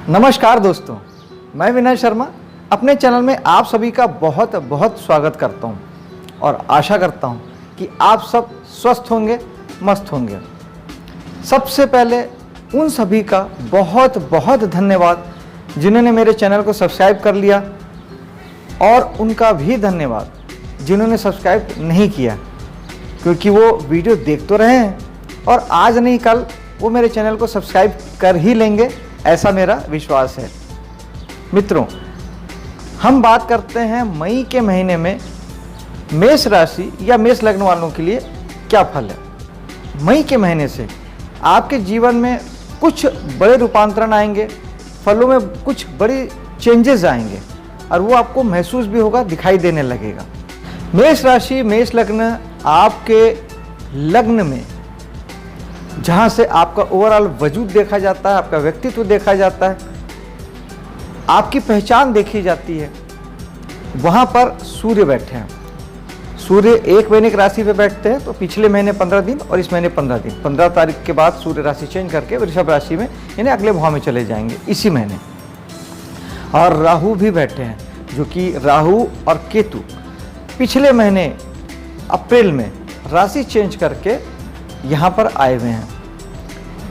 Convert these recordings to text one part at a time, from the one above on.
नमस्कार दोस्तों, मैं विनय शर्मा अपने चैनल में आप सभी का बहुत बहुत स्वागत करता हूं और आशा करता हूं कि आप सब स्वस्थ होंगे, मस्त होंगे। सबसे पहले उन सभी का बहुत बहुत धन्यवाद जिन्होंने मेरे चैनल को सब्सक्राइब कर लिया और उनका भी धन्यवाद जिन्होंने सब्सक्राइब नहीं किया, क्योंकि वो वीडियो देख तो रहे हैं और आज नहीं कल वो मेरे चैनल को सब्सक्राइब कर ही लेंगे, ऐसा मेरा विश्वास है। मित्रों, हम बात करते हैं मई के महीने में मेष राशि या मेष लग्न वालों के लिए क्या फल है। मई के महीने से आपके जीवन में कुछ बड़े रूपांतरण आएंगे, फलों में कुछ बड़ी चेंजेस आएंगे और वो आपको महसूस भी होगा, दिखाई देने लगेगा। मेष राशि, मेष लग्न आपके लग्न में जहाँ से आपका ओवरऑल वजूद देखा जाता है, आपका व्यक्तित्व देखा जाता है, आपकी पहचान देखी जाती है, वहाँ पर सूर्य बैठे हैं। सूर्य एक महीने की राशि पे बैठते हैं, तो पिछले महीने 15 दिन और इस महीने 15 दिन, 15 तारीख के बाद सूर्य राशि चेंज करके वृषभ राशि में यानी अगले भाव में चले जाएंगे इसी महीने। और राहु भी बैठे हैं, जो कि राहु और केतु पिछले महीने अप्रैल में राशि चेंज करके यहाँ पर आए हुए हैं।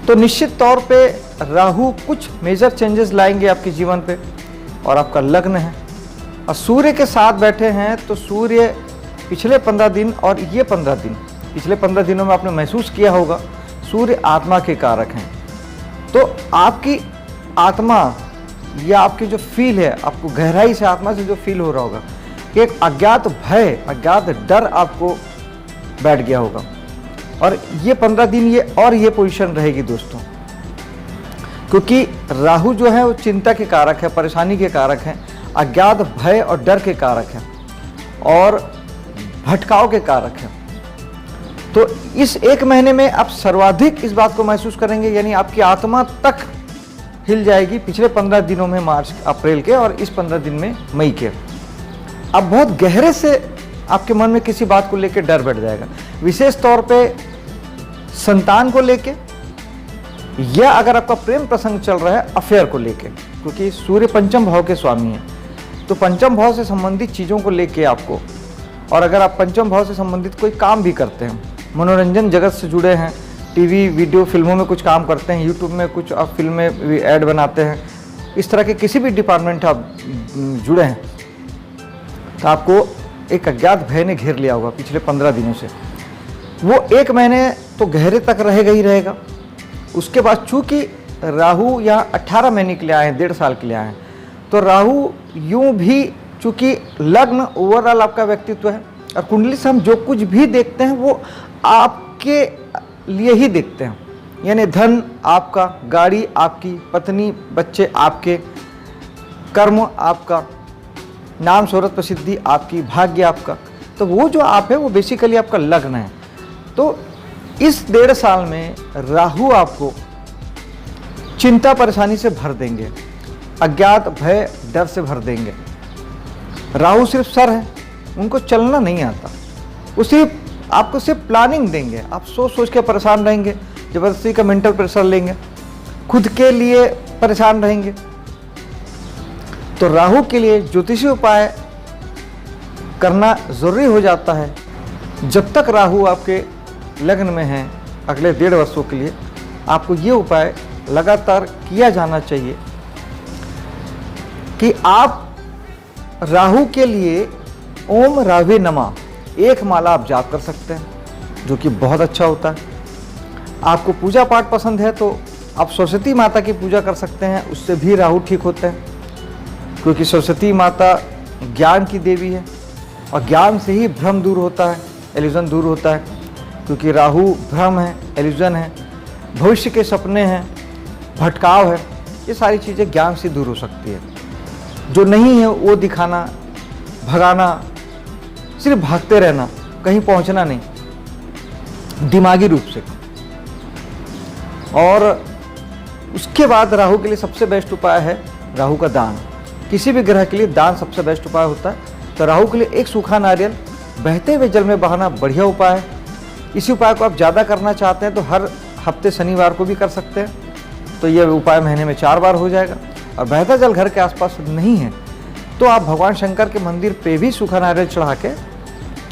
तो निश्चित तौर पे राहु कुछ मेजर चेंजेस लाएंगे आपके जीवन पे। और आपका लग्न है और सूर्य के साथ बैठे हैं, तो सूर्य पिछले 15 दिन और ये 15 दिन, पिछले 15 दिनों में आपने महसूस किया होगा, सूर्य आत्मा के कारक हैं। तो आपकी आत्मा या आपकी जो फील है, आपको गहराई से आत्मा से जो फील हो रहा होगा कि एक अज्ञात भय, अज्ञात डर आपको बैठ गया होगा। और ये 15 दिन ये पोजीशन रहेगी दोस्तों, क्योंकि राहु जो है वो चिंता के कारक है, परेशानी के कारक हैं, अज्ञात भय और डर के कारक हैं और भटकाव के कारक हैं। तो इस एक महीने में आप सर्वाधिक इस बात को महसूस करेंगे, यानी आपकी आत्मा तक हिल जाएगी पिछले 15 दिनों में, मार्च अप्रैल के और इस 15 दिन में मई के। अब बहुत गहरे से आपके मन में किसी बात को लेकर डर बैठ जाएगा, विशेष तौर पे संतान को लेके, या अगर आपका प्रेम प्रसंग चल रहा है अफेयर को लेके, क्योंकि सूर्य पंचम भाव के स्वामी हैं। तो पंचम भाव से संबंधित चीज़ों को लेके आपको, और अगर आप पंचम भाव से संबंधित कोई काम भी करते हैं, मनोरंजन जगत से जुड़े हैं, टीवी वीडियो फिल्मों में कुछ काम करते हैं, यूट्यूब में कुछ आप फिल्में ऐड बनाते हैं, इस तरह के किसी भी डिपार्टमेंट आप जुड़े हैं, तो आपको एक अज्ञात भय ने घेर लिया होगा पिछले 15 दिनों से। वो एक महीने तो गहरे तक रहेगा ही रहेगा। उसके बाद चूंकि राहु यहाँ 18 महीने के लिए आए हैं, 1.5 साल के लिए आए हैं, तो राहु यूं भी, चूंकि लग्न ओवरऑल आपका व्यक्तित्व है और कुंडली से हम जो कुछ भी देखते हैं वो आपके लिए ही देखते हैं, यानी धन आपका, गाड़ी आपकी, पत्नी बच्चे आपके, कर्म आपका, नाम शोहरत प्रसिद्धि आपकी, भाग्य आपका। तो वो जो आप है वो बेसिकली आपका लग्न है। तो इस 1.5 साल में राहु आपको चिंता परेशानी से भर देंगे, अज्ञात भय डर से भर देंगे। राहु सिर्फ सर है, उनको चलना नहीं आता, वो सिर्फ आपको सिर्फ प्लानिंग देंगे। आप सोच सोच के परेशान रहेंगे, जबरदस्ती का मेंटल प्रेशर लेंगे, खुद के लिए परेशान रहेंगे। तो राहु के लिए ज्योतिषी उपाय करना ज़रूरी हो जाता है। जब तक राहु आपके लग्न में है अगले 1.5 वर्षों के लिए, आपको ये उपाय लगातार किया जाना चाहिए कि आप राहु के लिए ओम रावे नमः एक माला आप जाप कर सकते हैं, जो कि बहुत अच्छा होता है। आपको पूजा पाठ पसंद है तो आप सरस्वती माता की पूजा कर सकते हैं, उससे भी राहु ठीक होते हैं, क्योंकि सरस्वती माता ज्ञान की देवी है और ज्ञान से ही भ्रम दूर होता है, इल्यूजन दूर होता है। क्योंकि राहु भ्रम है, इल्यूजन है, भविष्य के सपने हैं, भटकाव है, ये सारी चीज़ें ज्ञान से दूर हो सकती है। जो नहीं है वो दिखाना, भगाना, सिर्फ भागते रहना, कहीं पहुंचना नहीं दिमागी रूप से। और उसके बाद राहु के लिए सबसे बेस्ट उपाय है राहु का दान। किसी भी ग्रह के लिए दान सबसे बेस्ट उपाय होता है। तो राहु के लिए एक सूखा नारियल बहते हुए जल में बहाना बढ़िया उपाय है। इसी उपाय को आप ज़्यादा करना चाहते हैं तो हर हफ्ते शनिवार को भी कर सकते हैं। तो ये उपाय महीने में 4 बार हो जाएगा। और बहता जल घर के आसपास नहीं है तो आप भगवान शंकर के मंदिर पे भी सूखा नारियल चढ़ा के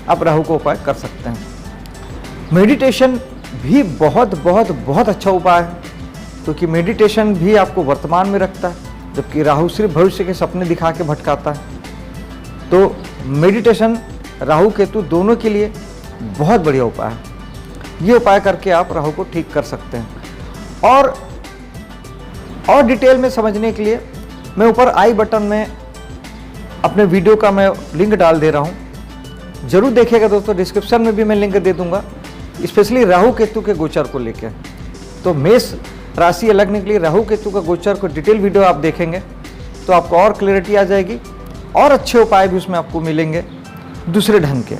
आप राहु को उपाय कर सकते हैं। मेडिटेशन भी बहुत बहुत बहुत अच्छा उपाय है, क्योंकि मेडिटेशन भी आपको वर्तमान में रखता है, जबकि राहु सिर्फ भविष्य के सपने दिखा के भटकाता है। तो मेडिटेशन राहु केतु दोनों के लिए बहुत बढ़िया उपाय है। ये उपाय करके आप राहु को ठीक कर सकते हैं। और डिटेल में समझने के लिए मैं ऊपर आई बटन में अपने वीडियो का मैं लिंक डाल दे रहा हूँ, जरूर देखिएगा दोस्तों। डिस्क्रिप्शन में भी मैं लिंक दे दूंगा, स्पेशली राहु केतु के गोचर को लेकर। तो मेष राशि लगने के लिए राहु केतु का गोचर को डिटेल वीडियो आप देखेंगे तो आपको और क्लैरिटी आ जाएगी और अच्छे उपाय भी उसमें आपको मिलेंगे दूसरे ढंग के।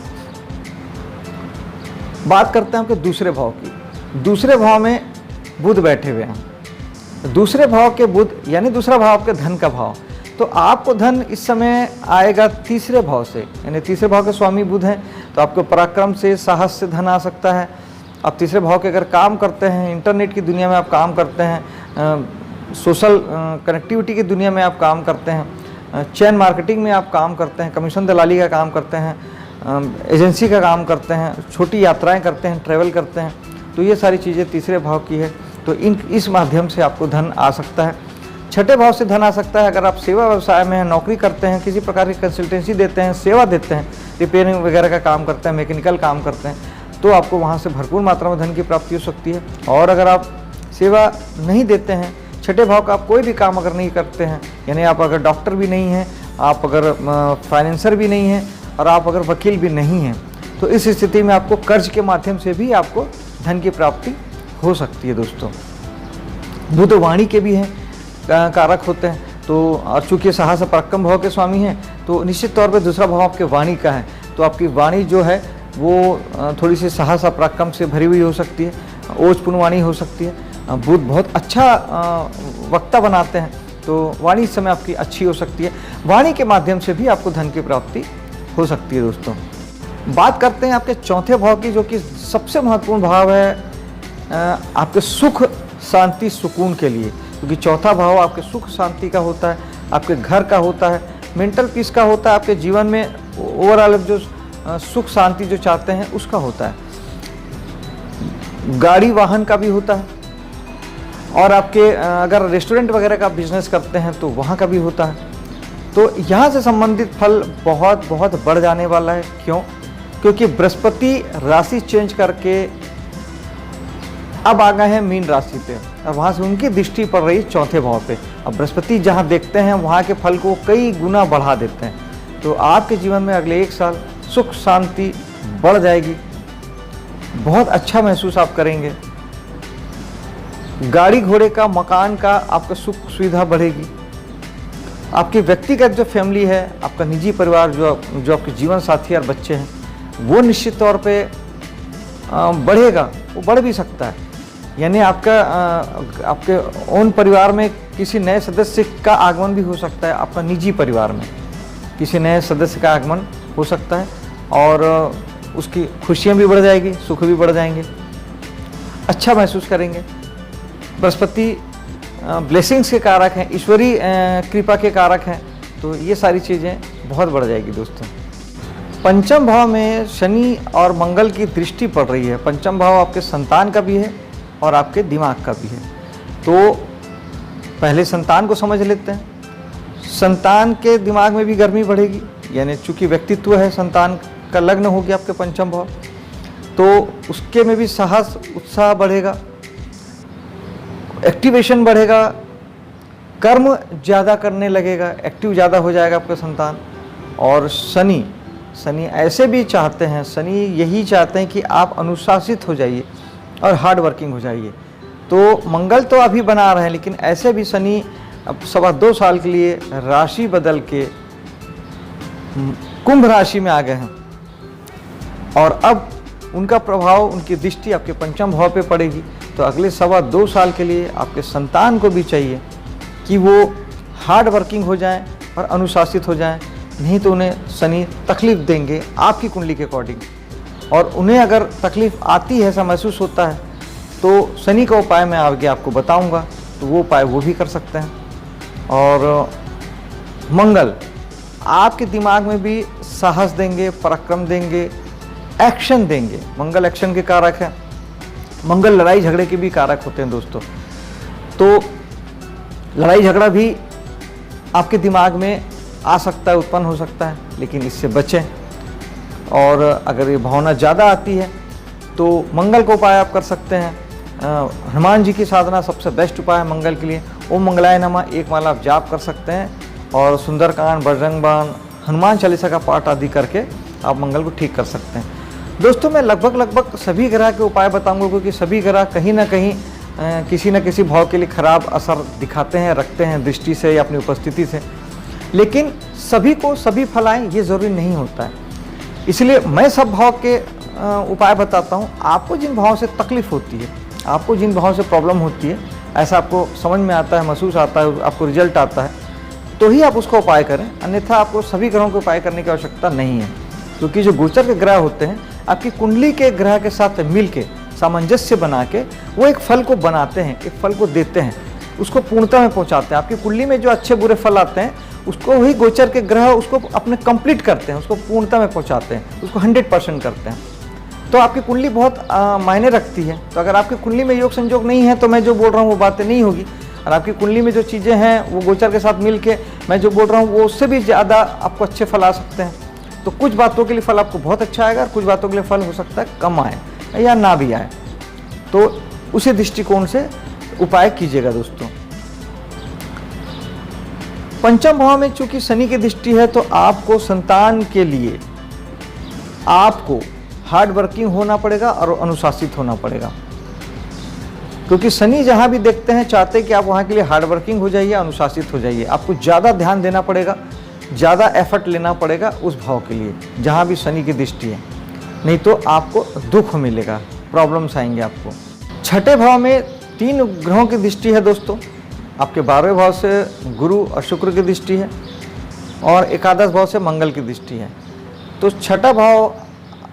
बात करते हैं आपके दूसरे भाव की। दूसरे भाव में बुध बैठे हुए हैं। दूसरे भाव के बुध यानी दूसरा भाव आपके धन का भाव, तो आपको धन इस समय आएगा तीसरे भाव से, यानी तीसरे भाव के स्वामी बुध हैं, तो आपको पराक्रम से, साहस से धन आ सकता है। आप तीसरे भाव के अगर काम करते हैं, इंटरनेट की दुनिया में आप काम करते हैं, सोशल कनेक्टिविटी की दुनिया में आप काम करते हैं, चैन मार्केटिंग में आप काम करते हैं, कमीशन दलाली का काम करते हैं, एजेंसी का काम करते हैं, छोटी यात्राएं करते हैं, ट्रैवल करते हैं, तो ये सारी चीज़ें तीसरे भाव की है। तो इस माध्यम से आपको धन आ सकता है। छठे भाव से धन आ सकता है अगर आप सेवा व्यवसाय में हैं, नौकरी करते हैं, किसी प्रकार की कंसल्टेंसी देते हैं, सेवा देते हैं, रिपेयरिंग वगैरह का काम करते हैं, मैकेनिकल काम करते हैं, तो आपको वहाँ से भरपूर मात्रा में धन की प्राप्ति हो सकती है। और अगर आप सेवा नहीं देते हैं, छठे भाव का आप कोई भी काम अगर नहीं करते हैं, यानी आप अगर डॉक्टर भी नहीं हैं, आप अगर फाइनेंसर भी नहीं हैं और आप अगर वकील भी नहीं हैं, तो इस स्थिति में आपको कर्ज के माध्यम से भी आपको धन की प्राप्ति हो सकती है दोस्तों। बुध वाणी के भी हैं, कारक होते हैं, तो और चूँकि साहस पराक्रम भाव के स्वामी हैं, तो निश्चित तौर पे दूसरा भाव आपके वाणी का है, तो आपकी वाणी जो है वो थोड़ी सी साहस पराक्रम से भरी हुई हो सकती है, ओजपूर्ण वाणी हो सकती है। बुध बहुत अच्छा वक्ता बनाते हैं, तो वाणी इस समय आपकी अच्छी हो सकती है। वाणी के माध्यम से भी आपको धन की प्राप्ति हो सकती है दोस्तों। बात करते हैं आपके चौथे भाव की, जो कि सबसे महत्वपूर्ण भाव है आपके सुख शांति सुकून के लिए, क्योंकि चौथा भाव आपके सुख शांति का होता है, आपके घर का होता है, मेंटल पीस का होता है, आपके जीवन में ओवरऑल जो सुख शांति जो चाहते हैं उसका होता है, गाड़ी वाहन का भी होता है, और आपके अगर रेस्टोरेंट वगैरह का बिजनेस करते हैं तो वहाँ का भी होता है। तो यहाँ से संबंधित फल बहुत बहुत बढ़ जाने वाला है। क्यों? क्योंकि बृहस्पति राशि चेंज करके अब आ गए हैं मीन राशि पे, और वहाँ से उनकी दृष्टि पड़ रही है चौथे भाव पे। अब बृहस्पति जहाँ देखते हैं वहाँ के फल को कई गुना बढ़ा देते हैं। तो आपके जीवन में अगले 1 साल सुख शांति बढ़ जाएगी, बहुत अच्छा महसूस आप करेंगे। गाड़ी घोड़े का, मकान का आपका सुख सुविधा बढ़ेगी। आपकी व्यक्तिगत जो फैमिली है, आपका निजी परिवार, जो आपके जीवन साथी और बच्चे हैं, वो निश्चित तौर पे बढ़ेगा, वो बढ़ भी सकता है। यानी आपके ओन परिवार में किसी नए सदस्य का आगमन भी हो सकता है, आपका निजी परिवार में किसी नए सदस्य का आगमन हो सकता है, और उसकी खुशियाँ भी बढ़ जाएगी, सुख भी बढ़ जाएंगे, अच्छा महसूस करेंगे। बृहस्पति ब्लेसिंग्स के कारक हैं, ईश्वरीय कृपा के कारक हैं, तो ये सारी चीज़ें बहुत बढ़ जाएगी दोस्तों। पंचम भाव में शनि और मंगल की दृष्टि पड़ रही है। पंचम भाव आपके संतान का भी है और आपके दिमाग का भी है। तो पहले संतान को समझ लेते हैं। संतान के दिमाग में भी गर्मी बढ़ेगी, यानी चूँकि व्यक्तित्व है, संतान का लग्न हो गया आपके पंचम भाव, तो उसके में भी साहस उत्साह बढ़ेगा, एक्टिवेशन बढ़ेगा, कर्म ज़्यादा करने लगेगा, एक्टिव ज़्यादा हो जाएगा आपका संतान। और शनि ऐसे भी चाहते हैं, शनि यही चाहते हैं कि आप अनुशासित हो जाइए और हार्ड वर्किंग हो जाइए। तो मंगल तो अभी बना रहे हैं, लेकिन ऐसे भी शनि अब 2.25 साल के लिए राशि बदल के कुंभ राशि में आ गए हैं, और अब उनका प्रभाव, उनकी दृष्टि आपके पंचम भाव पे पड़ेगी। तो अगले 2.25 साल के लिए आपके संतान को भी चाहिए कि वो हार्ड वर्किंग हो जाएं और अनुशासित हो जाएं, नहीं तो उन्हें शनि तकलीफ़ देंगे आपकी कुंडली के अकॉर्डिंग। और उन्हें अगर तकलीफ़ आती है, ऐसा महसूस होता है, तो शनि का उपाय मैं आगे आपको बताऊंगा। तो वो उपाय वो भी कर सकते हैं। और मंगल आपके दिमाग में भी साहस देंगे, पराक्रम देंगे, एक्शन देंगे। मंगल एक्शन के कारक है। मंगल लड़ाई झगड़े के भी कारक होते हैं दोस्तों। तो लड़ाई झगड़ा भी आपके दिमाग में आ सकता है, उत्पन्न हो सकता है, लेकिन इससे बचें। और अगर ये भावना ज़्यादा आती है तो मंगल का उपाय आप कर सकते हैं। हनुमान जी की साधना सबसे बेस्ट उपाय है मंगल के लिए। ओम मंगलाय नमः एक माला आप जाप कर सकते हैं और सुंदरकांड, बजरंग बाण, हनुमान चालीसा का पाठ आदि करके आप मंगल को ठीक कर सकते हैं। दोस्तों मैं लगभग सभी ग्रह के उपाय बताऊंगा, क्योंकि सभी ग्रह कहीं ना कहीं किसी न किसी भाव के लिए खराब असर दिखाते हैं, रखते हैं दृष्टि से या अपनी उपस्थिति से। लेकिन सभी को सभी फल आएँ ये ज़रूरी नहीं होता है, इसलिए मैं सब भाव के उपाय बताता हूँ। आपको जिन भाव से तकलीफ होती है, आपको जिन भाव से प्रॉब्लम होती है, ऐसा आपको समझ में आता है, महसूस आता है, आपको रिजल्ट आता है, तो ही आप उसका उपाय करें। अन्यथा आपको सभी ग्रहों के उपाय करने की आवश्यकता नहीं है, क्योंकि जो गोचर के ग्रह होते हैं आपकी कुंडली के ग्रह के साथ मिल के सामंजस्य बना के वो एक फल को बनाते हैं, एक फल को देते हैं, उसको पूर्णता में पहुंचाते हैं। आपकी कुंडली में जो अच्छे बुरे फल आते हैं उसको वही गोचर के ग्रह उसको अपने कंप्लीट करते हैं, उसको पूर्णता में पहुंचाते हैं, उसको 100% करते हैं। तो आपकी कुंडली बहुत मायने रखती है। तो अगर आपकी कुंडली में योग संयोग नहीं है तो मैं जो बोल रहा हूँ वो बातें नहीं होगी। और आपकी कुंडली में जो चीज़ें हैं वो गोचर के साथ मिल के मैं जो बोल रहा हूँ वो उससे भी ज़्यादा आपको अच्छे फल आ सकते हैं। तो कुछ बातों के लिए फल आपको बहुत अच्छा आएगा और कुछ बातों के लिए फल हो सकता है कम आए या ना भी आए। तो उसी दृष्टिकोण से उपाय कीजिएगा दोस्तों। पंचम भाव में चूंकि शनि की दृष्टि है तो आपको संतान के लिए आपको हार्ड वर्किंग होना पड़ेगा और अनुशासित होना पड़ेगा, क्योंकि शनि जहां भी देखते हैं चाहते हैं कि आप वहां के लिए हार्ड वर्किंग हो जाइए, अनुशासित हो जाइए। आपको ज़्यादा ध्यान देना पड़ेगा, ज़्यादा एफर्ट लेना पड़ेगा उस भाव के लिए जहां भी शनि की दृष्टि है, नहीं तो आपको दुख मिलेगा, प्रॉब्लम्स आएंगे आपको। छठे भाव में 3 ग्रहों की दृष्टि है दोस्तों। आपके 12वें भाव से गुरु और शुक्र की दृष्टि है और एकादश भाव से मंगल की दृष्टि है। तो छठा भाव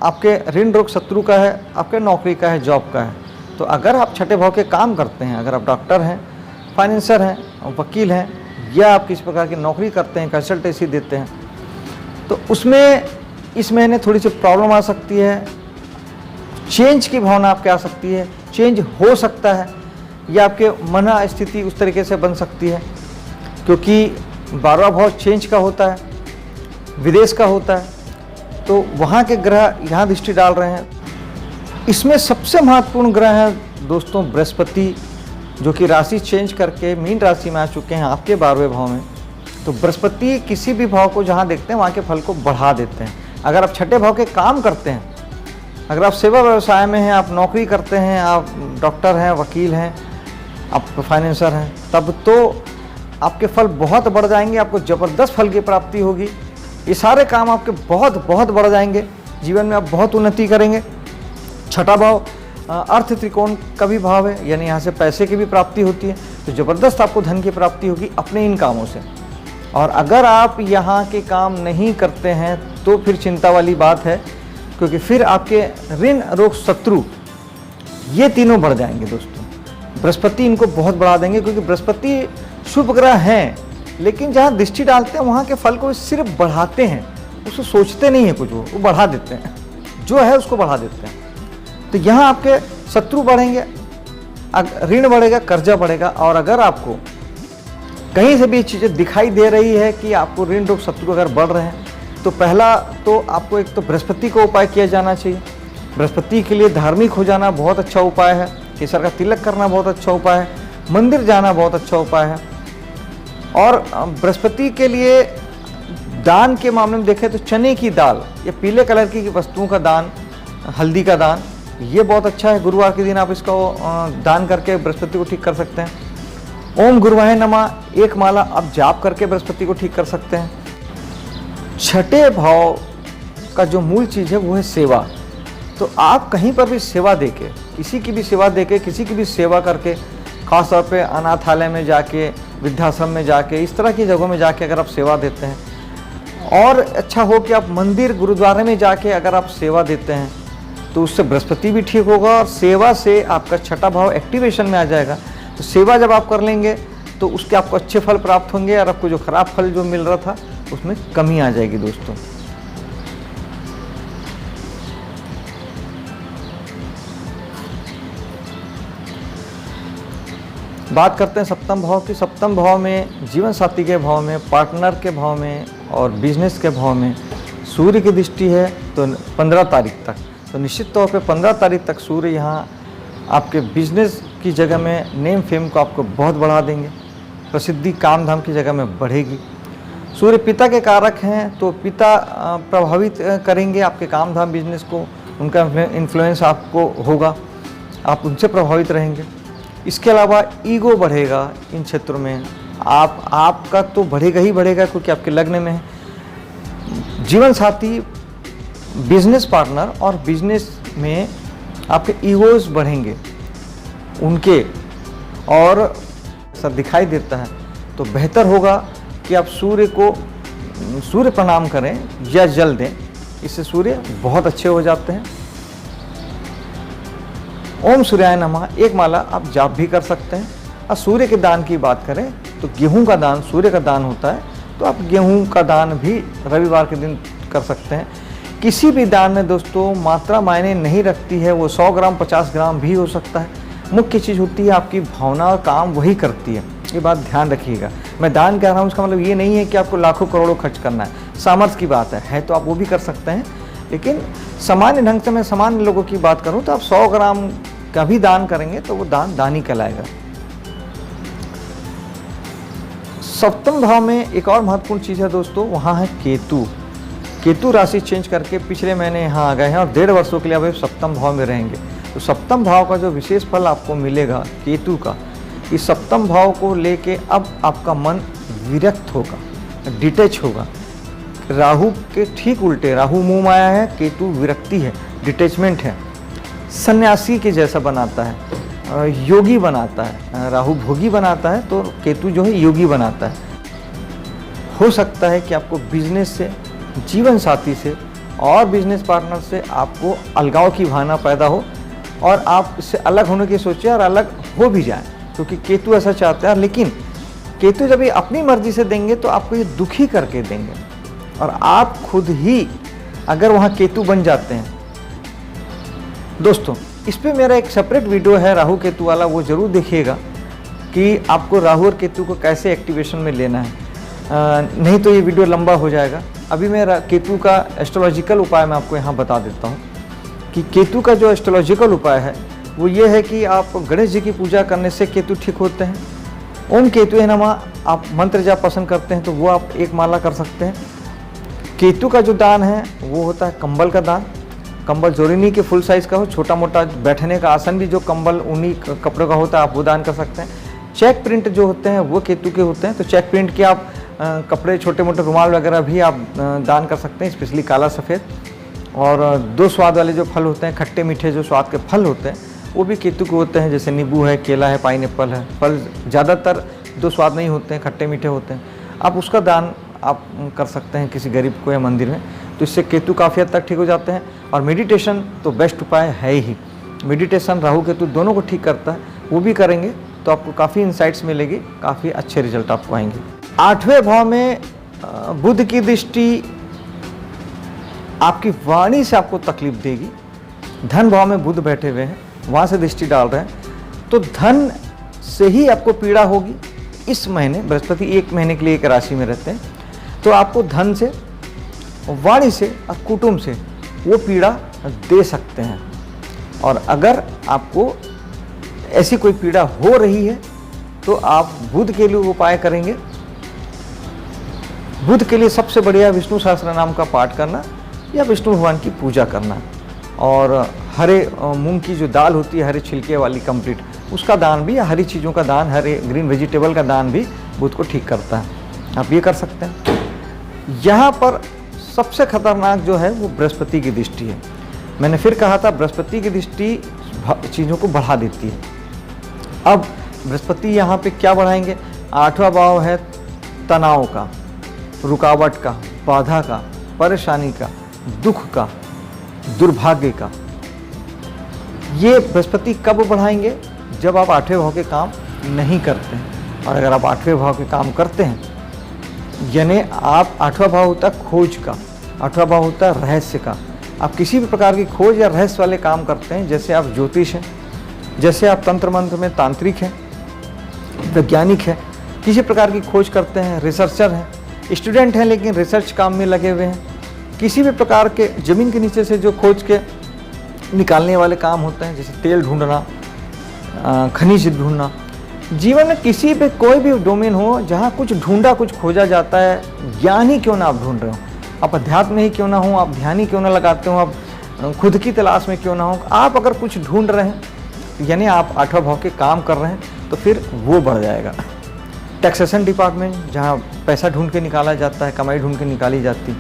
आपके ऋण रोग शत्रु का है, आपके नौकरी का है, जॉब का है। तो अगर आप छठे भाव के काम करते हैं, अगर आप डॉक्टर हैं, फाइनेंसर हैं, वकील हैं, या आप किसी प्रकार की नौकरी करते हैं, कंसल्टेंसी देते हैं, तो उसमें इस महीने थोड़ी सी प्रॉब्लम आ सकती है, चेंज की भावना आपके आ सकती है, चेंज हो सकता है या आपके मन स्थिति उस तरीके से बन सकती है, क्योंकि 12वां भाव चेंज का होता है, विदेश का होता है। तो वहाँ के ग्रह यहाँ दृष्टि डाल रहे हैं। इसमें सबसे महत्वपूर्ण ग्रह है दोस्तों बृहस्पति, जो कि राशि चेंज करके मीन राशि में आ चुके हैं आपके 12वें भाव में। तो बृहस्पति किसी भी भाव को जहाँ देखते हैं वहाँ के फल को बढ़ा देते हैं। अगर आप छठे भाव के काम करते हैं, अगर आप सेवा व्यवसाय में हैं, आप नौकरी करते हैं, आप डॉक्टर हैं, वकील हैं, आप फाइनेंसर हैं, तब तो आपके फल बहुत बढ़ जाएंगे, आपको ज़बरदस्त फल की प्राप्ति होगी। ये सारे काम आपके बहुत बढ़ जाएंगे, जीवन में आप बहुत उन्नति करेंगे। छठा भाव अर्थ त्रिकोण का भी भाव है, यानी यहाँ से पैसे की भी प्राप्ति होती है, तो ज़बरदस्त आपको धन की प्राप्ति होगी अपने इन कामों से। और अगर आप यहाँ के काम नहीं करते हैं तो फिर चिंता वाली बात है, क्योंकि फिर आपके ऋण रोग शत्रु ये तीनों बढ़ जाएंगे दोस्तों। बृहस्पति इनको बहुत बढ़ा देंगे, क्योंकि बृहस्पति शुभ ग्रह हैं, लेकिन जहाँ दृष्टि डालते हैं वहाँ के फल को सिर्फ बढ़ाते हैं, उसको सोचते नहीं है कुछ, वो बढ़ा देते हैं, जो है उसको बढ़ा देते हैं। तो यहाँ आपके शत्रु बढ़ेंगे, ऋण बढ़ेगा, कर्जा बढ़ेगा। और अगर आपको कहीं से भी चीज़ें दिखाई दे रही है कि आपको ऋण रोग शत्रु अगर बढ़ रहे हैं, तो पहला तो आपको एक तो बृहस्पति का उपाय किया जाना चाहिए। बृहस्पति के लिए धार्मिक हो जाना बहुत अच्छा उपाय है, केसर का तिलक करना बहुत अच्छा उपाय है, मंदिर जाना बहुत अच्छा उपाय है। और बृहस्पति के लिए दान के मामले में देखें तो चने की दाल या पीले कलर की वस्तुओं का दान, हल्दी का दान, ये बहुत अच्छा है। गुरुवार के दिन आप इसका दान करके बृहस्पति को ठीक कर सकते हैं। ओम गुरुवाय नमः एक माला आप जाप करके बृहस्पति को ठीक कर सकते हैं। छठे भाव का जो मूल चीज़ है वो है सेवा। तो आप कहीं पर भी सेवा देके, किसी की भी सेवा देके, किसी की भी सेवा करके, खासतौर पे अनाथालय में जाके, वृद्धाश्रम में जाके, इस तरह की जगहों में जाके अगर आप सेवा देते हैं, और अच्छा हो कि आप मंदिर गुरुद्वारे में जाके अगर आप सेवा देते हैं, तो उससे बृहस्पति भी ठीक होगा और सेवा से आपका छठा भाव एक्टिवेशन में आ जाएगा। तो सेवा जब आप कर लेंगे तो उसके आपको अच्छे फल प्राप्त होंगे और आपको जो खराब फल जो मिल रहा था उसमें कमी आ जाएगी दोस्तों। बात करते हैं सप्तम भाव की। सप्तम भाव में जीवन साथी के भाव में, पार्टनर के भाव में और बिजनेस के भाव में सूर्य की दृष्टि है तो 15 तारीख तक। तो निश्चित तौर पे 15 तारीख तक सूर्य यहाँ आपके बिजनेस की जगह में नेम फेम को आपको बहुत बढ़ा देंगे, प्रसिद्धि काम धाम की जगह में बढ़ेगी। सूर्य पिता के कारक हैं तो पिता प्रभावित करेंगे आपके काम धाम बिजनेस को, उनका इन्फ्लुएंस आपको होगा, आप उनसे प्रभावित रहेंगे। इसके अलावा ईगो बढ़ेगा इन क्षेत्रों में, आपका तो बढ़ेगा ही बढ़ेगा क्योंकि आपके लग्न में है। जीवन साथी, बिजनेस पार्टनर और बिजनेस में आपके ईगोज बढ़ेंगे उनके, और ऐसा दिखाई देता है तो बेहतर होगा कि आप सूर्य प्रणाम करें या जल दें, इससे सूर्य बहुत अच्छे हो जाते हैं। ओम सूर्याय नमः एक माला आप जाप भी कर सकते हैं। और सूर्य के दान की बात करें तो गेहूं का दान सूर्य का दान होता है, तो आप गेहूं का दान भी रविवार के दिन कर सकते हैं। किसी भी दान में दोस्तों मात्रा मायने नहीं रखती है, वो 100 ग्राम 50 ग्राम भी हो सकता है। मुख्य चीज़ होती है आपकी भावना और काम वही करती है, ये बात ध्यान रखिएगा। मैं दान कह रहा हूँ इसका मतलब ये नहीं है कि आपको लाखों करोड़ों खर्च करना है, सामर्थ्य की बात है तो आप वो भी कर सकते हैं। लेकिन सामान्य ढंग से मैं सामान्य लोगों की बात करूँ तो आप 100 ग्राम का भी दान करेंगे तो वो दान ही कहलाएगा। सप्तम भाव में एक और महत्वपूर्ण चीज़ है दोस्तों, वहाँ है केतु। केतु राशि चेंज करके पिछले महीने यहाँ आ गए हैं और 1.5 वर्षों के लिए अब सप्तम भाव में रहेंगे। तो सप्तम भाव का जो विशेष फल आपको मिलेगा केतु का, इस सप्तम भाव को लेके अब आपका मन विरक्त होगा, डिटैच होगा। राहु के ठीक उल्टे, राहु मोह माया है, केतु विरक्ति है, डिटैचमेंट है, सन्यासी के जैसा बनाता है, योगी बनाता है। राहु भोगी बनाता है तो केतु जो है योगी बनाता है। हो सकता है कि आपको बिजनेस से, जीवन साथी से और बिजनेस पार्टनर से आपको अलगाव की भावना पैदा हो और आप इससे अलग होने की सोचें और अलग हो भी जाएं, क्योंकि केतु ऐसा चाहते हैं। लेकिन केतु जब ये अपनी मर्जी से देंगे तो आपको ये दुखी करके देंगे और आप खुद ही अगर वहाँ केतु बन जाते हैं। दोस्तों इस पे मेरा एक सेपरेट वीडियो है राहु केतु वाला, वो ज़रूर देखिएगा कि आपको राहु और केतु को कैसे एक्टिवेशन में लेना है, नहीं तो ये वीडियो लंबा हो जाएगा। अभी मैं केतु का एस्ट्रोलॉजिकल उपाय मैं आपको यहाँ बता देता हूँ कि केतु का जो एस्ट्रोलॉजिकल उपाय है वो ये है कि आप गणेश जी की पूजा करने से केतु ठीक होते हैं। ओम केतु नमः आप मंत्र जाप पसंद करते हैं तो वो आप एक माला कर सकते हैं। केतु का जो दान है वो होता है कंबल का दान। कंबल जरूरी नहीं कि फुल साइज़ का हो, छोटा मोटा बैठने का आसन भी जो कंबल ऊनी कपड़ों का होता है आप वो दान कर सकते हैं। चेक प्रिंट जो होते हैं वो केतु के होते हैं, तो चेक प्रिंट के आप कपड़े, छोटे मोटे रुमाल वगैरह भी आप दान कर सकते हैं, स्पेशली काला सफ़ेद। और 2 स्वाद वाले जो फल होते हैं, खट्टे मीठे जो स्वाद के फल होते हैं वो भी केतु के होते हैं, जैसे नींबू है, केला है, पाइनएप्पल है। फल ज़्यादातर 2 स्वाद नहीं होते हैं, खट्टे मीठे होते हैं। आप उसका दान आप कर सकते हैं किसी गरीब को या मंदिर में, तो इससे केतु काफ़ी हद तक ठीक हो जाते हैं। और मेडिटेशन तो बेस्ट उपाय है ही। मेडिटेशन राहु केतु दोनों को ठीक करता है, वो भी करेंगे तो आपको काफ़ी इंसाइट्स मिलेगी, काफ़ी अच्छे रिजल्ट आपको आएंगे। 8वें भाव में बुध की दृष्टि आपकी वाणी से आपको तकलीफ देगी। धन भाव में बुध बैठे हुए हैं, वहाँ से दृष्टि डाल रहे हैं तो धन से ही आपको पीड़ा होगी इस महीने। बृहस्पति 1 महीने के लिए एक राशि में रहते हैं, तो आपको धन से, वाणी से और कुटुंब से वो पीड़ा दे सकते हैं। और अगर आपको ऐसी कोई पीड़ा हो रही है तो आप बुध के लिए उपाय करेंगे। बुध के लिए सबसे बढ़िया विष्णु सहस्त्र नाम का पाठ करना या विष्णु भगवान की पूजा करना, और हरे मूंग की जो दाल होती है, हरे छिलके वाली कंप्लीट, उसका दान भी, या हरी चीज़ों का दान, हरे ग्रीन वेजिटेबल का दान भी बुध को ठीक करता है। आप ये कर सकते हैं। यहाँ पर सबसे खतरनाक जो है वो बृहस्पति की दृष्टि है। मैंने फिर कहा था बृहस्पति की दृष्टि चीज़ों को बढ़ा देती है। अब बृहस्पति यहाँ पे क्या बढ़ाएंगे? 8वां भाव है तनाव का, रुकावट का, बाधा का, परेशानी का, दुख का, दुर्भाग्य का। ये बृहस्पति कब बढ़ाएंगे? जब आप 8वें भाव के काम नहीं करते हैं। और अगर आप 8वें भाव के काम करते हैं, यानी आप 8वां भाव होता है खोज का, 8वां भाव होता है रहस्य का। आप किसी भी प्रकार की खोज या रहस्य वाले काम करते हैं, जैसे आप ज्योतिष हैं, जैसे आप तंत्र मंत्र में तांत्रिक हैं, वैज्ञानिक हैं, किसी प्रकार की खोज करते हैं, रिसर्चर हैं, स्टूडेंट हैं लेकिन रिसर्च काम में लगे हुए हैं, किसी भी प्रकार के ज़मीन के नीचे से जो खोज के निकालने वाले काम होते हैं, जैसे तेल ढूंढना, खनिज ढूंढना, जीवन में किसी भी कोई भी डोमेन हो जहाँ कुछ ढूंढा कुछ खोजा जाता है, ज्ञान ही क्यों ना आप ढूंढ रहे हो, आप अध्यात्म ही क्यों ना हो, आप ध्यान ही क्यों ना लगाते हो, आप खुद की तलाश में क्यों ना हो, आप अगर कुछ ढूंढ रहे हैं यानी आप 8वां भाव के काम कर रहे हैं, तो फिर वो बढ़ जाएगा। टैक्सेशन डिपार्टमेंट, जहाँ पैसा ढूंढ के निकाला जाता है, कमाई ढूंढ के निकाली जाती,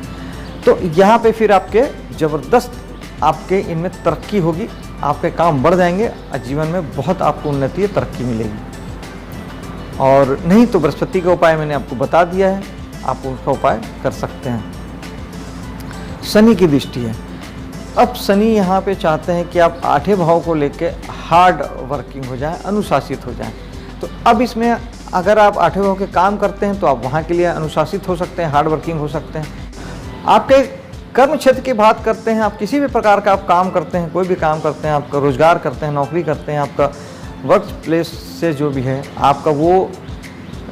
तो यहाँ पे फिर आपके ज़बरदस्त आपके इनमें तरक्की होगी, आपके काम बढ़ जाएंगे और जीवन में बहुत आपको उन्नति और तरक्की मिलेगी। और नहीं तो बृहस्पति का उपाय मैंने आपको बता दिया है, आप उसका उपाय कर सकते हैं। शनि की दृष्टि है। अब शनि यहाँ पे चाहते हैं कि आप 8वें भाव को लेके हार्ड वर्किंग हो जाए, अनुशासित हो जाए। तो अब इसमें अगर आप 8वें भाव के काम करते हैं तो आप वहाँ के लिए अनुशासित हो सकते हैं, हार्ड वर्किंग हो सकते हैं। आपके कर्म क्षेत्र की बात करते हैं, आप किसी भी प्रकार का आप काम करते हैं, कोई भी काम करते हैं, आपका रोजगार करते हैं, नौकरी करते हैं, आपका वर्क प्लेस से जो भी है आपका, वो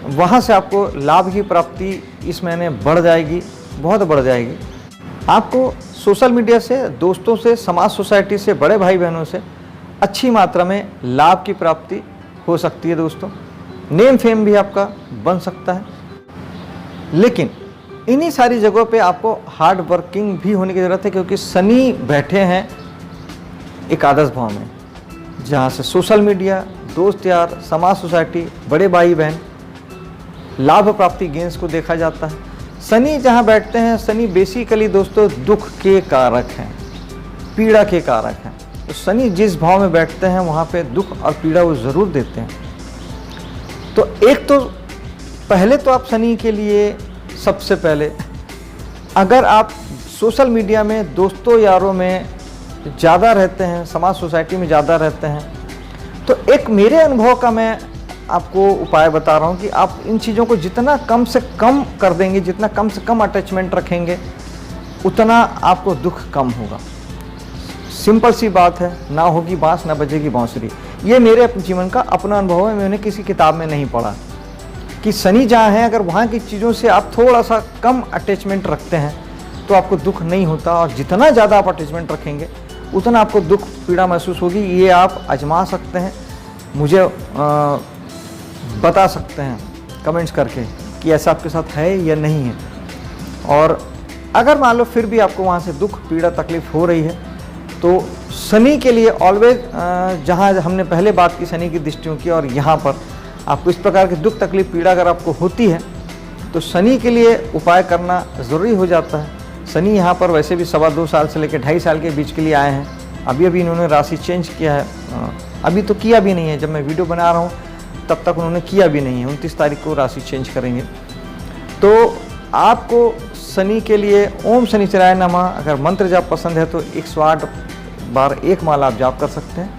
वहाँ से आपको लाभ की प्राप्ति इस महीने बढ़ जाएगी, बहुत बढ़ जाएगी। आपको सोशल मीडिया से, दोस्तों से, समाज सोसाइटी से, बड़े भाई बहनों से अच्छी मात्रा में लाभ की प्राप्ति हो सकती है दोस्तों। नेम फेम भी आपका बन सकता है, लेकिन इन्हीं सारी जगहों पे आपको हार्ड वर्किंग भी होने की ज़रूरत है, क्योंकि शनि बैठे हैं एकादश भाव में, जहाँ से सोशल मीडिया, दोस्त यार, समाज सोसाइटी, बड़े भाई बहन, लाभ प्राप्ति गेंस को देखा जाता है। शनि जहाँ बैठते हैं, शनि बेसिकली दोस्तों दुख के कारक हैं, पीड़ा के कारक हैं। तो शनि जिस भाव में बैठते हैं वहाँ पे दुख और पीड़ा वो ज़रूर देते हैं। तो एक तो पहले तो आप शनि के लिए सबसे पहले, अगर आप सोशल मीडिया में दोस्तों यारों में ज़्यादा रहते हैं, समाज सोसाइटी में ज़्यादा रहते हैं, तो एक मेरे अनुभव का मैं आपको उपाय बता रहा हूँ कि आप इन चीज़ों को जितना कम से कम कर देंगे, जितना कम से कम अटैचमेंट रखेंगे, उतना आपको दुख कम होगा। सिंपल सी बात है, ना होगी बांस ना बजेगी बांसुरी। ये मेरे अपने जीवन का अपना अनुभव है, मैंने किसी किताब में नहीं पढ़ा कि शनि जहाँ है, अगर वहाँ की चीज़ों से आप थोड़ा सा कम अटैचमेंट रखते हैं तो आपको दुख नहीं होता, और जितना ज़्यादा आप अटैचमेंट रखेंगे उतना आपको दुख पीड़ा महसूस होगी। ये आप आजमा सकते हैं, मुझे बता सकते हैं कमेंट्स करके कि ऐसा आपके साथ है या नहीं है। और अगर मान लो फिर भी आपको वहाँ से दुख पीड़ा तकलीफ़ हो रही है, तो शनि के लिए ऑलवेज, जहाँ हमने पहले बात की शनि की दृष्टियों की, और यहाँ पर आपको इस प्रकार की दुख तकलीफ पीड़ा अगर आपको होती है तो शनि के लिए उपाय करना ज़रूरी हो जाता है। शनि यहाँ पर वैसे भी 2.25 साल से लेकर 2.5 साल के बीच के लिए आए हैं। अभी अभी इन्होंने राशि चेंज किया है, अभी तो किया भी नहीं है, जब मैं वीडियो बना रहा हूँ तब तक उन्होंने किया भी नहीं है। 29 तारीख को राशि चेंज करेंगे। तो आपको शनि के लिए ओम शनिचराय नमः अगर मंत्र जाप पसंद है तो 108 बार एक माला आप जाप कर सकते हैं।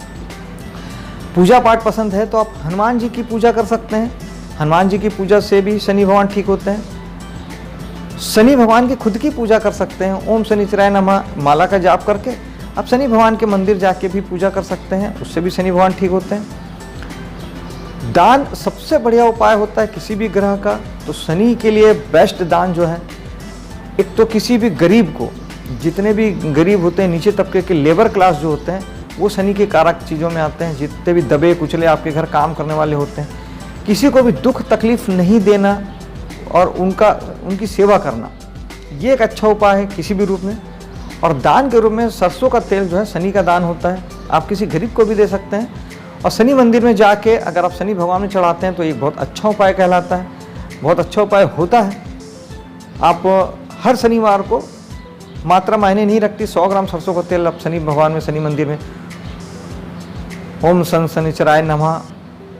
पूजा पाठ पसंद है तो आप हनुमान जी की पूजा कर सकते हैं। हनुमान जी की पूजा से भी शनि भगवान ठीक होते हैं। शनि भगवान की खुद की पूजा कर सकते हैं। ओम शनिचराय नमः माला का जाप करके आप शनि भगवान के मंदिर जाके भी पूजा कर सकते हैं, उससे भी शनि भगवान ठीक होते हैं। दान सबसे बढ़िया उपाय होता है किसी भी ग्रह का। तो शनि के लिए बेस्ट दान जो है, एक तो किसी भी गरीब को, जितने भी गरीब होते हैं, नीचे तबके के लेबर क्लास जो होते हैं, वो शनि के कारक चीज़ों में आते हैं। जितने भी दबे कुचले आपके घर काम करने वाले होते हैं, किसी को भी दुख तकलीफ नहीं देना और उनकी सेवा करना, ये एक अच्छा उपाय है किसी भी रूप में। और दान के रूप में सरसों का तेल जो है शनि का दान होता है, आप किसी गरीब को भी दे सकते हैं। और शनि मंदिर में जाके अगर आप शनि भगवान में चढ़ाते हैं तो एक बहुत अच्छा उपाय कहलाता है, बहुत अच्छा उपाय होता है। आप हर शनिवार को, मात्रा मायने नहीं रखती, 100 ग्राम सरसों का तेल आप शनि भगवान में, शनि मंदिर में ओम शनिचराय नमः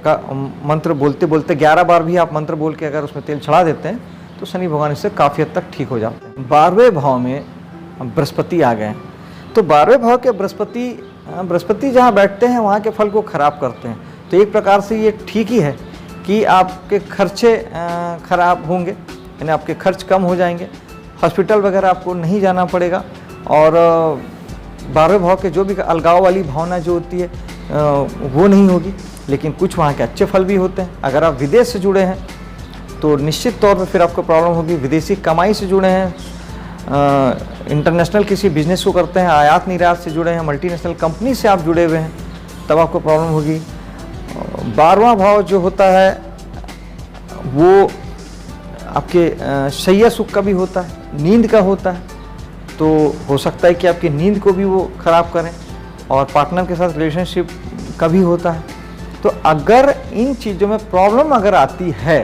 का मंत्र बोलते बोलते 11 बार भी आप मंत्र बोल के अगर उसमें तेल चढ़ा देते हैं तो शनि भगवान इससे काफ़ी हद तक ठीक हो जाते हैं। 12वें भाव में बृहस्पति आ गए, तो 12वें भाव के बृहस्पति जहाँ बैठते हैं वहाँ के फल को खराब करते हैं। तो एक प्रकार से ये ठीक ही है कि आपके खर्चे खराब होंगे, यानी आपके खर्च कम हो जाएंगे, हॉस्पिटल वगैरह आपको नहीं जाना पड़ेगा, और 12वें भाव के जो भी अलगाव वाली भावना जो होती है वो नहीं होगी। लेकिन कुछ वहाँ के अच्छे फल भी होते हैं। अगर आप विदेश से जुड़े हैं तो निश्चित तौर पर फिर आपको प्रॉब्लम होगी। विदेशी कमाई से जुड़े हैं, इंटरनेशनल किसी बिजनेस को करते हैं, आयात निर्यात से जुड़े हैं, मल्टीनेशनल कंपनी से आप जुड़े हुए हैं, तब आपको प्रॉब्लम होगी। 12वां भाव जो होता है वो आपके शैया सुख का भी होता है, नींद का होता है, तो हो सकता है कि आपकी नींद को भी वो ख़राब करें, और पार्टनर के साथ रिलेशनशिप का भी होता है। तो अगर इन चीज़ों में प्रॉब्लम अगर आती है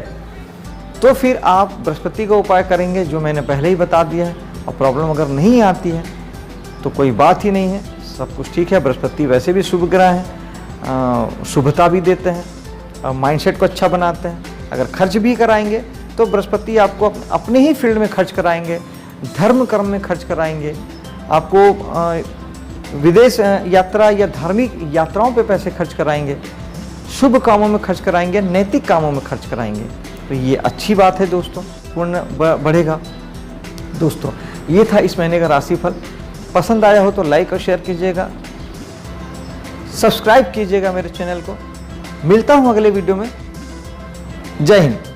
तो फिर आप बृहस्पति का उपाय करेंगे जो मैंने पहले ही बता दिया है। और प्रॉब्लम अगर नहीं आती है तो कोई बात ही नहीं है, सब कुछ ठीक है। बृहस्पति वैसे भी शुभ ग्रह हैं, शुभता भी देते हैं, माइंडसेट को अच्छा बनाते हैं। अगर खर्च भी कराएंगे तो बृहस्पति आपको अपने ही फील्ड में खर्च कराएंगे, धर्म कर्म में खर्च कराएंगे, आपको विदेश यात्रा या धार्मिक यात्राओं पे पैसे खर्च कराएंगे, शुभ कामों में खर्च कराएंगे, नैतिक कामों में खर्च कराएंगे। तो ये अच्छी बात है दोस्तों, पुण्य बढ़ेगा। दोस्तों ये था इस महीने का राशिफल। पसंद आया हो तो लाइक और शेयर कीजिएगा, सब्सक्राइब कीजिएगा मेरे चैनल को। मिलता हूँ अगले वीडियो में। जय हिंद।